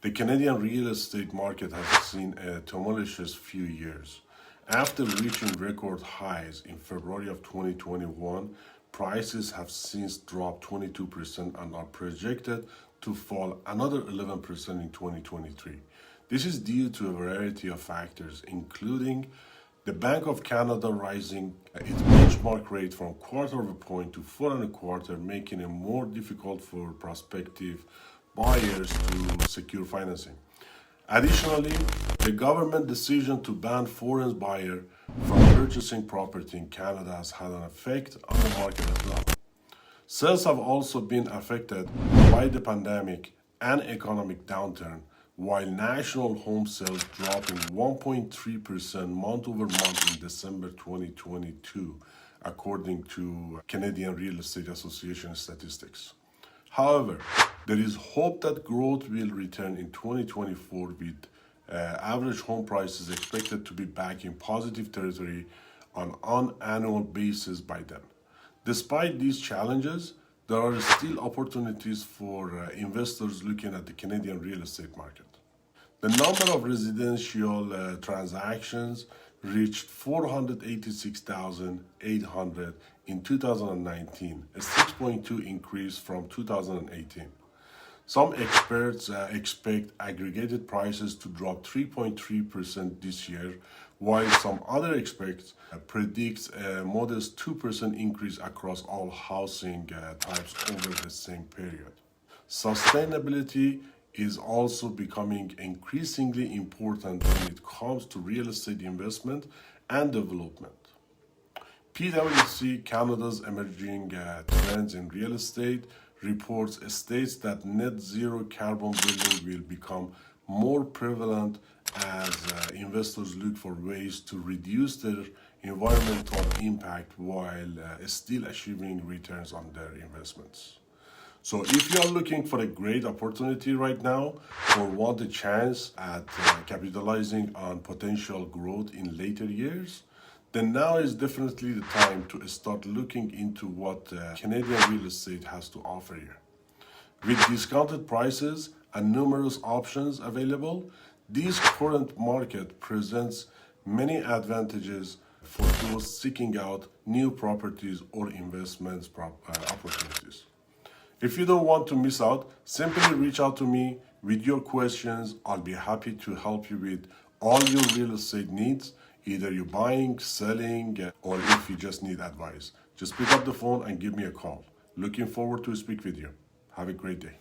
The Canadian real estate market has seen a tumultuous few years. After reaching record highs in February of 2021, prices have since dropped 22% and are projected to fall another 11% in 2023. This is due to a variety of factors, including the Bank of Canada raising its benchmark rate from quarter of a point to 4.25, making it more difficult for prospective buyers to secure financing. Additionally, the government decision to ban foreign buyers from purchasing property in Canada has had an effect on the market as well. Sales have also been affected by the pandemic and economic downturn, while national home sales dropping 1.3% month over month in December 2022, according to Canadian Real Estate Association statistics. However, there is hope that growth will return in 2024 with average home prices expected to be back in positive territory on an annual basis by then. Despite these challenges, there are still opportunities for investors looking at the Canadian real estate market. The number of residential transactions reached 486,800 in 2019, a 6.2 increase from 2018. Some experts expect aggregated prices to drop 3.3% this year, while some other experts predict a modest 2% increase across all housing types over the same period. Sustainability is also becoming increasingly important when it comes to real estate investment and development. PwC Canada's emerging trends in real estate reports states that net zero carbon building will become more prevalent as investors look for ways to reduce their environmental impact while still achieving returns on their investments. So if you are looking for a great opportunity right now or want a chance at capitalizing on potential growth in later years, then now is definitely the time to start looking into what Canadian real estate has to offer here. With discounted prices and numerous options available, this current market presents many advantages for those seeking out new properties or investments opportunities. If you don't want to miss out, simply reach out to me with your questions. I'll be happy to help you with all your real estate needs, either you're buying, selling, or if you just need advice. Just pick up the phone and give me a call. Looking forward to speak with you. Have a great day.